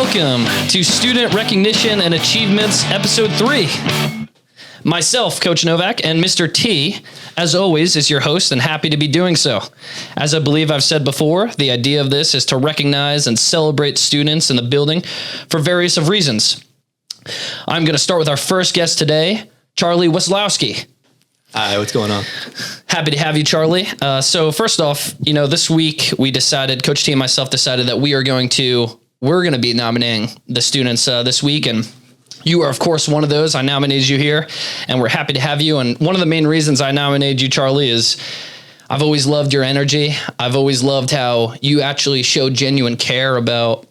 welcome to Student Recognition and Achievements, Episode 3. Myself, Coach Novak, and Mr. T, as always, is your host and happy to be doing so. As I believe I've said before, the idea of this is to recognize and celebrate students in the building for various of reasons. I'm going to start with our first guest today, Charlie Weslowski. Hi, what's going on? Happy to have you, Charlie. So first off, this week we decided, Coach T and myself decided that we're going to be nominating the students this week, and you are, of course, one of those. I nominated you here, and we're happy to have you. And one of the main reasons I nominated you, Charlie, is I've always loved your energy. I've always loved how you actually show genuine care about,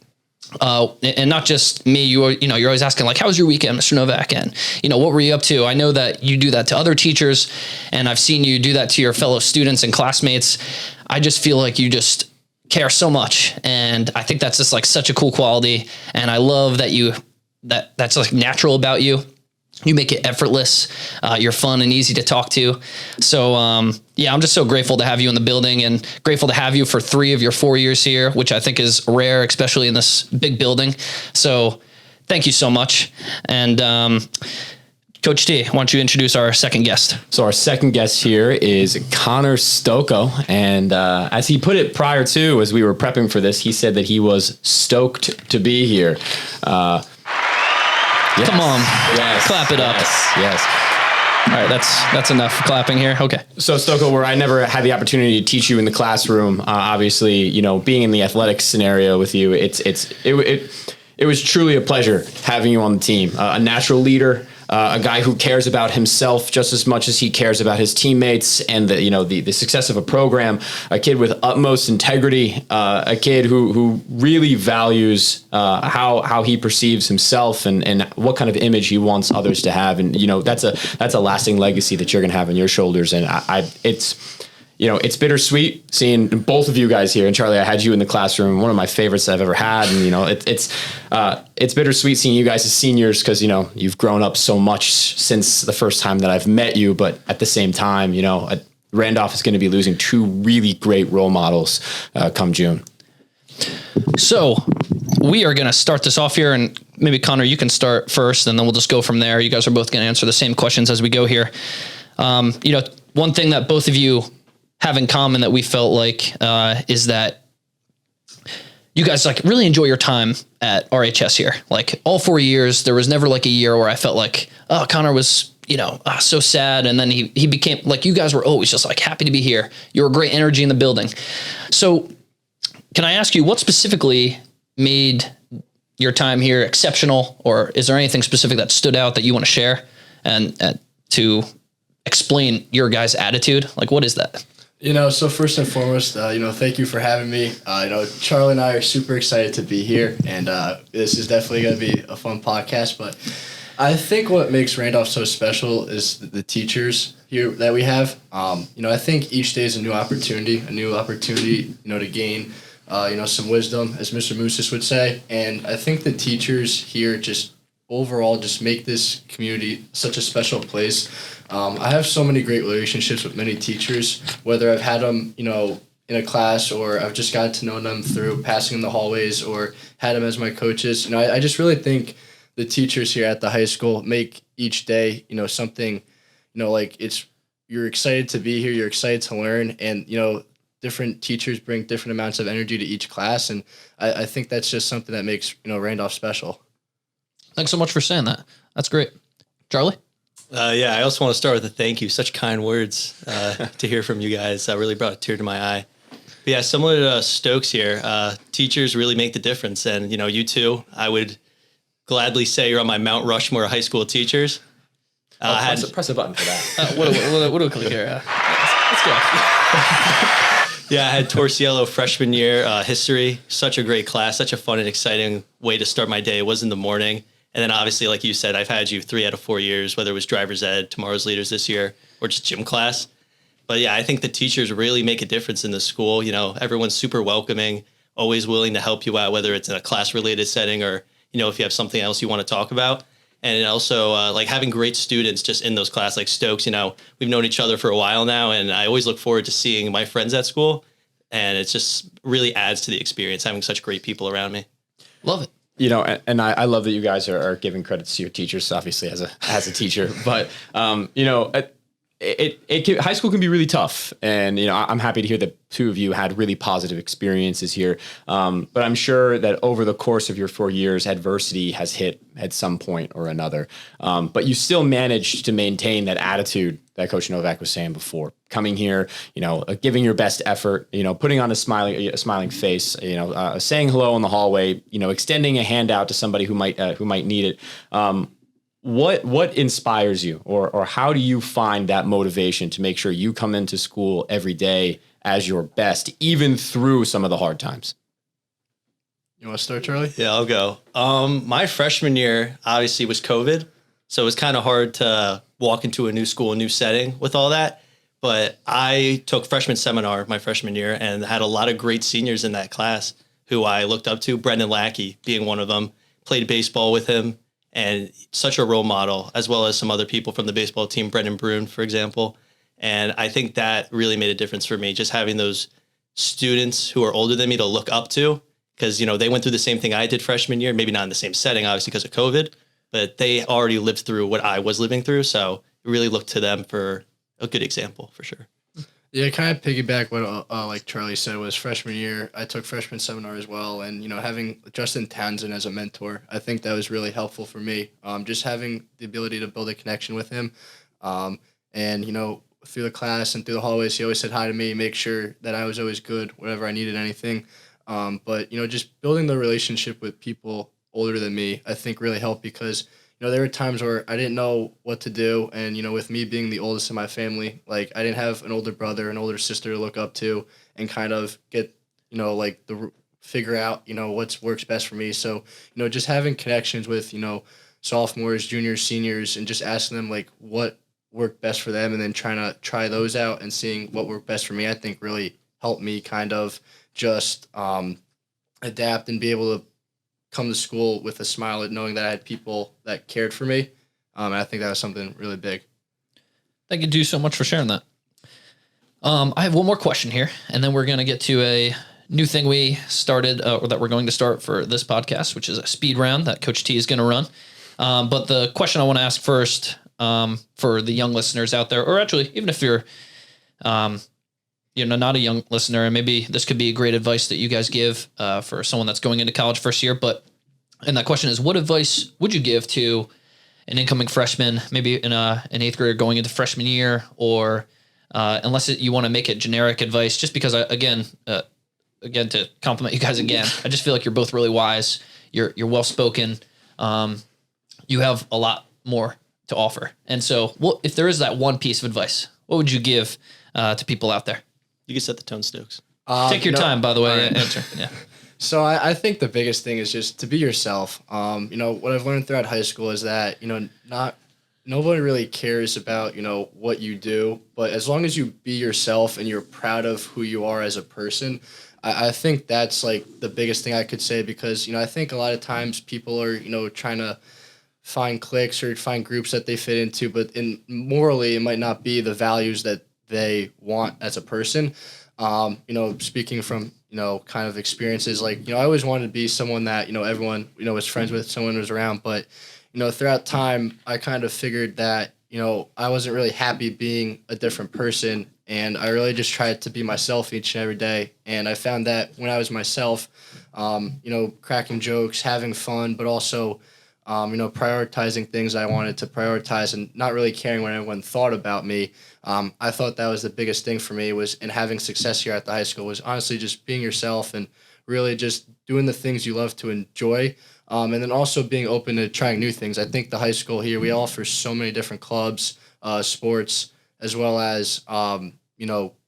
and not just me. You're always asking, like, how was your weekend, Mr. Novak? And, what were you up to? I know that you do that to other teachers, and I've seen you do that to your fellow students and classmates. I just feel like you just care so much, and I think that's just like such a cool quality. And I love that that's like natural about you. You make it effortless. You're fun and easy to talk to. So, I'm just so grateful to have you in the building and grateful to have you for 3 of your 4 years here, which I think is rare, especially in this big building. So thank you so much. And, Coach T, why don't you introduce our second guest? So our second guest here is Connor Stocco. And as he put it prior to, as we were prepping for this, he said that he was stoked to be here. Yes. Come on. Yes. Clap it up. Yes. All right, that's enough clapping here. Okay. So Stocco, where I never had the opportunity to teach you in the classroom, obviously, being in the athletics scenario with you, it was truly a pleasure having you on the team. A natural leader, a guy who cares about himself just as much as he cares about his teammates and the success of a program, a kid with utmost integrity, a kid who really values how he perceives himself and what kind of image he wants others to have. And, that's a lasting legacy that you're going to have on your shoulders. And it's bittersweet seeing both of you guys here. And Charlie, I had you in the classroom, one of my favorites I've ever had. And, it's bittersweet seeing you guys as seniors because, you've grown up so much since the first time that I've met you. But at the same time, Randolph is going to be losing 2 really great role models come June. So we are going to start this off here, and maybe Connor, you can start first, and then we'll just go from there. You guys are both going to answer the same questions as we go here. One thing that both of you have in common that we felt like is that you guys really enjoy your time at RHS here. Like all 4 years, there was never like a year where I felt like, oh, Connor was, so sad. And then he became like, you guys were always just like happy to be here. You were great energy in the building. So can I ask you what specifically made your time here exceptional, or is there anything specific that stood out that you want to share and to explain your guys' attitude? Like, what is that? So first and foremost, thank you for having me. Charlie and I are super excited to be here, and this is definitely going to be a fun podcast. But I think what makes Randolph so special is the teachers here that we have. I think each day is a new opportunity to gain, some wisdom, as Mr. Moosis would say. And I think the teachers here just overall just make this community such a special place. I have so many great relationships with many teachers, whether I've had them, in a class or I've just gotten to know them through passing in the hallways or had them as my coaches. I just really think the teachers here at the high school make each day, something, you're excited to be here, you're excited to learn, and, different teachers bring different amounts of energy to each class. And I think that's just something that makes, Randolph special. Thanks so much for saying that. That's great. Charlie? I also want to start with a thank you. Such kind words to hear from you guys. Really brought a tear to my eye. But similar to Stokes here, teachers really make the difference. And, you too, I would gladly say you're on my Mount Rushmore of high school teachers. Press a button for that. What do we click here? Let's go. I had Torsiello freshman year, history. Such a great class, such a fun and exciting way to start my day. It was in the morning. And then obviously, like you said, I've had you 3 out of 4 years, whether it was driver's ed, tomorrow's leaders this year, or just gym class. But I think the teachers really make a difference in the school. Everyone's super welcoming, always willing to help you out, whether it's in a class related setting or, if you have something else you want to talk about. And also having great students just in those classes, like Stokes, we've known each other for a while now, and I always look forward to seeing my friends at school. And it just really adds to the experience, having such great people around me. Love it. And I love that you guys are giving credits to your teachers, obviously as a teacher, but high school can be really tough. And, I'm happy to hear that two of you had really positive experiences here. But I'm sure that over the course of your 4 years, adversity has hit at some point or another. But you still managed to maintain that attitude that Coach Novak was saying before, coming here, giving your best effort, putting on a smiling face, saying hello in the hallway, extending a hand out to somebody who might need it. What inspires you, or how do you find that motivation to make sure you come into school every day as your best, even through some of the hard times? You want to start, Charlie? Yeah, I'll go. My freshman year obviously was COVID, so it was kind of hard to walk into a new school, a new setting with all that. But I took freshman seminar my freshman year and had a lot of great seniors in that class who I looked up to, Brendan Lackey being one of them. Played baseball with him. And such a role model, as well as some other people from the baseball team, Brendan Brune, for example. And I think that really made a difference for me, just having those students who are older than me to look up to, because, they went through the same thing I did freshman year, maybe not in the same setting, obviously, because of COVID, but they already lived through what I was living through. So I really looked to them for a good example, for sure. Yeah, kind of piggyback what like Charlie said was freshman year. I took freshman seminar as well, and having Justin Townsend as a mentor, I think that was really helpful for me. Just having the ability to build a connection with him, and through the class and through the hallways, he always said hi to me, make sure that I was always good whenever I needed anything. But just building the relationship with people older than me, I think really helped because there were times where I didn't know what to do. And, with me being the oldest in my family, like I didn't have an older brother, an older sister to look up to and kind of get, figure out, what works best for me. So, just having connections with, sophomores, juniors, seniors, and just asking them like what worked best for them and then trying to try those out and seeing what worked best for me, I think really helped me kind of just adapt and be able to come to school with a smile at knowing that I had people that cared for me. And I think that was something really big. Thank you, do so much for sharing that. I have one more question here, and then we're going to get to a new thing we started, or that we're going to start for this podcast, which is a speed round that Coach T is going to run. But the question I want to ask first, for the young listeners out there, or actually, even if you're, not a young listener, and maybe this could be a great advice that you guys give for someone that's going into college first year. And that question is, what advice would you give to an incoming freshman, maybe in an eighth grader going into freshman year, or unless you want to make it generic advice, just because again, to compliment you guys again, I just feel like you're both really wise. You're well-spoken. You have a lot more to offer. And so if there is that one piece of advice, what would you give to people out there? You can set the tone, Stokes. Take your time, by the way. Right. Answer. Yeah. So I think the biggest thing is just to be yourself. What I've learned throughout high school is that, nobody really cares about, what you do, but as long as you be yourself and you're proud of who you are as a person, I think that's like the biggest thing I could say because, I think a lot of times people are, trying to find cliques or find groups that they fit into, but morally it might not be the values that they want as a person. Speaking from, kind of experiences, like, I always wanted to be someone that, everyone, was friends with, someone was around. But, throughout time, I kind of figured that, I wasn't really happy being a different person. And I really just tried to be myself each and every day. And I found that when I was myself, cracking jokes, having fun, but also, prioritizing things I wanted to prioritize and not really caring what everyone thought about me. I thought that was the biggest thing for me was in having success here at the high school was honestly just being yourself and really just doing the things you love to enjoy. And then also being open to trying new things. I think the high school here, we offer so many different clubs, sports, as well as,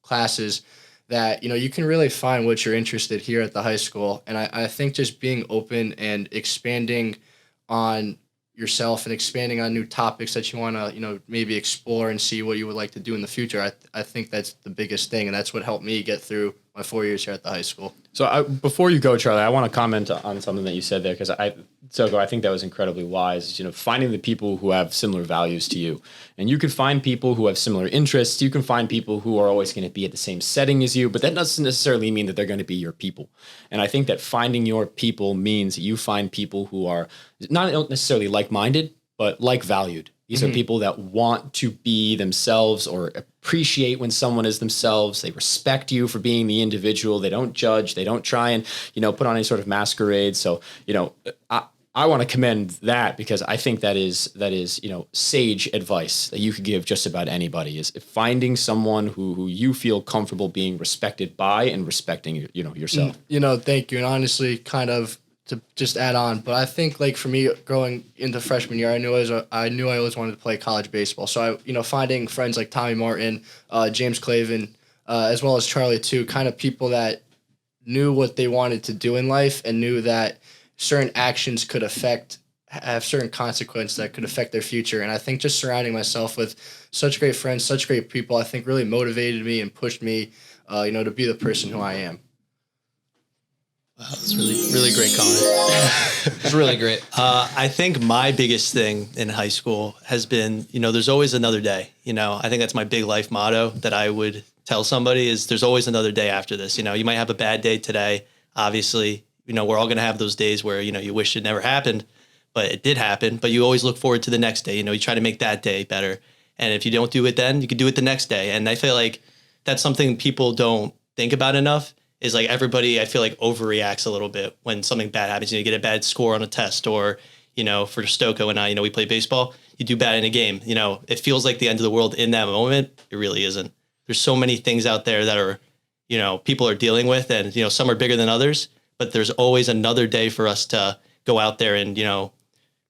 classes that, you can really find what you're interested here at the high school. And I think just being open and expanding on yourself and expanding on new topics that you want to, maybe explore and see what you would like to do in the future. I think that's the biggest thing. And that's what helped me get through my 4 years here at the high school. So before you go, Charlie, I want to comment on something that you said there because I think that was incredibly wise. Finding the people who have similar values to you, and you can find people who have similar interests. You can find people who are always going to be at the same setting as you, but that doesn't necessarily mean that they're going to be your people. And I think that finding your people means that you find people who are not necessarily like-minded, but like-valued. These are people that want to be themselves or appreciate when someone is themselves. They respect you for being the individual. They don't judge. They don't try and, put on any sort of masquerade. So, I want to commend that because I think that is, sage advice that you could give just about anybody is finding someone who you feel comfortable being respected by and respecting, yourself. Thank you. And honestly, kind of to just add on, but I think like for me going into freshman year, I knew I always wanted to play college baseball. So finding friends like Tommy Martin, James Clavin, as well as Charlie too, kind of people that knew what they wanted to do in life and knew that certain actions could have certain consequences that could affect their future. And I think just surrounding myself with such great friends, such great people, I think really motivated me and pushed me, to be the person who I am. Wow, that's really, really great comment. It's really great. I think my biggest thing in high school has been, there's always another day. I think that's my big life motto that I would tell somebody is there's always another day after this. You might have a bad day today. Obviously, we're all going to have those days where, you wish it never happened, but it did happen. But you always look forward to the next day. You try to make that day better. And if you don't do it then, you can do it the next day. And I feel like that's something people don't think about enough. Is like everybody, I feel like overreacts a little bit when something bad happens. You get a bad score on a test or, for Stokoe and I, we play baseball, you do bad in a game. It feels like the end of the world in that moment. It really isn't. There's so many things out there that are, people are dealing with and, some are bigger than others, but there's always another day for us to go out there and,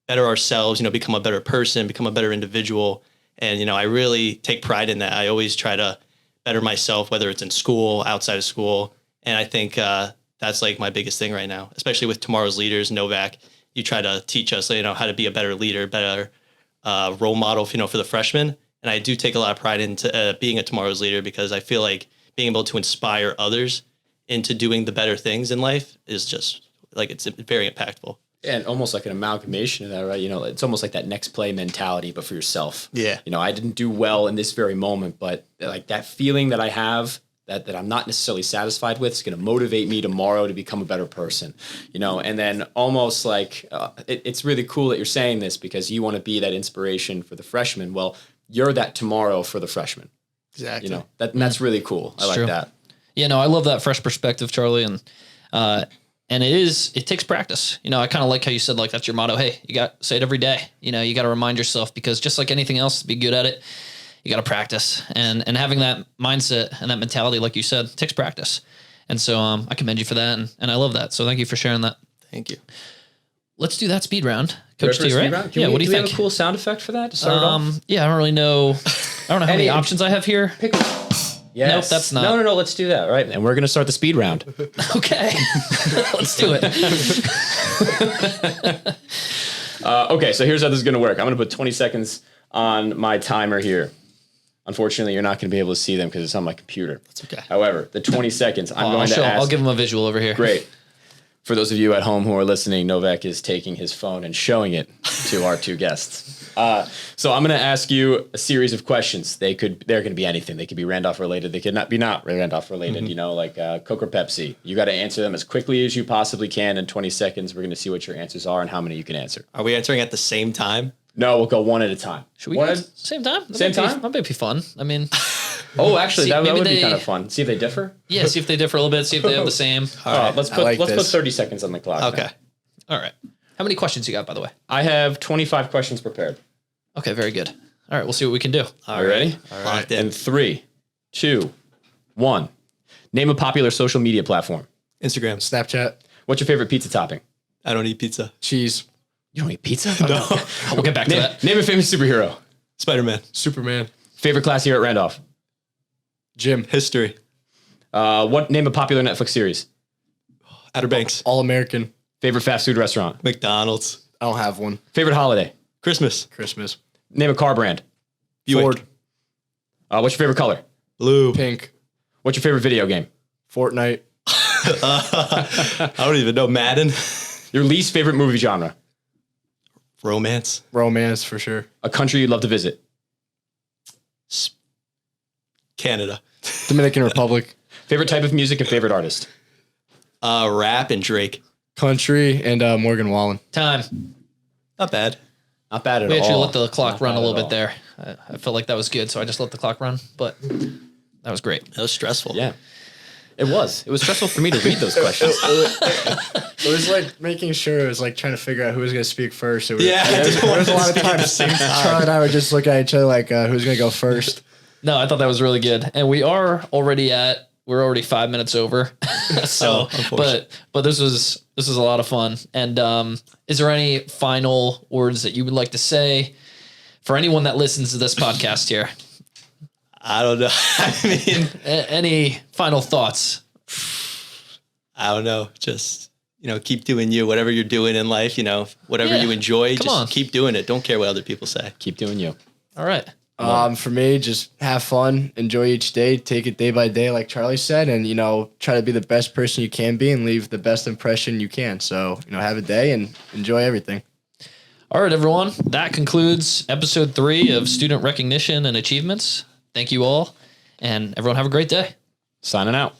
better ourselves, become a better person, become a better individual. And, I really take pride in that. I always try to better myself, whether it's in school, outside of school. And I think that's like my biggest thing right now, especially with tomorrow's leaders, Novak. You try to teach us, how to be a better leader, better role model, for the freshmen. And I do take a lot of pride into being a tomorrow's leader because I feel like being able to inspire others into doing the better things in life is just like it's very impactful. And almost like an amalgamation of that, right? It's almost like that next play mentality, but for yourself. Yeah. I didn't do well in this very moment, but like that feeling that I have that I'm not necessarily satisfied with is going to motivate me tomorrow to become a better person, and then almost like it's really cool that you're saying this because you want to be that inspiration for the freshmen. Well, you're that tomorrow for the freshmen. Exactly. That's really cool. I like true. that. Yeah, no, I love that fresh perspective, Charlie. And it takes practice. I kind of like how you said, like, that's your motto. Hey, you got to say it every day. You got to remind yourself because just like anything else, to be good at it, you got to practice and having that mindset and that mentality, like you said, takes practice. And so I commend you for that. And I love that. So thank you for sharing that. Thank you. Let's do that speed round. Coach T, right? What do you think? think? Do we have a cool sound effect for that to start off? Yeah, I don't really know. I don't know how many options I have here. Yes. Nope, that's not. No. Let's do that. Right. And we're going to start the speed round. Okay. Let's do it. Okay. So here's how this is going to work. I'm going to put 20 seconds on my timer here. Unfortunately, you're not going to be able to see them because it's on my computer. That's okay. However, the 20 seconds, I'll give them a visual over here. Great. For those of you at home who are listening, Novak is taking his phone and showing it to our two guests. So I'm going to ask you a series of questions. They're going to be anything. They could be Randolph related. They could not be Randolph related, like Coke or Pepsi. You got to answer them as quickly as you possibly can in 20 seconds. We're going to see what your answers are and how many you can answer. Are we answering at the same time? No, we'll go one at a time. Should we go same time? That might be fun. I mean, actually, that would be kind of fun. See if they differ. Yeah, see if they differ a little bit. See if they have the same. All right, let's put 30 seconds on the clock. Okay. Now. All right. How many questions you got, by the way? I have 25 questions prepared. Okay, very good. All right, we'll see what we can do. Are you ready? All right. In 3, 2, 1. Name a popular social media platform. Instagram. Snapchat. What's your favorite pizza topping? I don't eat pizza. Cheese. You don't eat pizza? No. We'll get back to that. Name a famous superhero. Spider-Man. Superman. Favorite class here at Randolph. Gym. History. Name a popular Netflix series. Outer Banks. All American. Favorite fast food restaurant. McDonald's. I don't have one. Favorite holiday. Christmas. Christmas. Name a car brand. Buick. Ford. What's your favorite color? Blue. Pink. What's your favorite video game? Fortnite. I don't even know. Madden. Your least favorite movie genre? Romance. Romance for sure. A country you'd love to visit? Canada. Dominican Republic. Favorite type of music and favorite artist? Rap and Drake. Country and Morgan Wallen. Time. Not bad. Not bad at We all. actually let the clock Not run bad a little at bit there. I felt like that was good, so I just let the clock run. But that was great. That was stressful. Yeah. It was. It was stressful for me to read those questions. It was like making sure it was like trying to figure out who was going to speak first. It was, Yeah, I there didn't want was a to lot of speak at the times same time. Charlie and I would just look at each other like who's going to go first. No, I thought that was really good, and we're already 5 minutes over. So, unfortunate. but this was a lot of fun. And is there any final words that you would like to say for anyone that listens to this podcast here? I don't know. I mean, Any final thoughts? I don't know. Just, keep doing you, whatever you're doing in life, whatever Yeah. you enjoy, Come just on. keep doing it. Don't care what other people say. Keep doing you. All right. For me, just have fun, enjoy each day, take it day by day, like Charlie said, and try to be the best person you can be and leave the best impression you can. So have a day and enjoy everything. All right, everyone. That concludes episode 3 of Student Recognition and Achievements. Thank you all, and everyone have a great day. Signing out.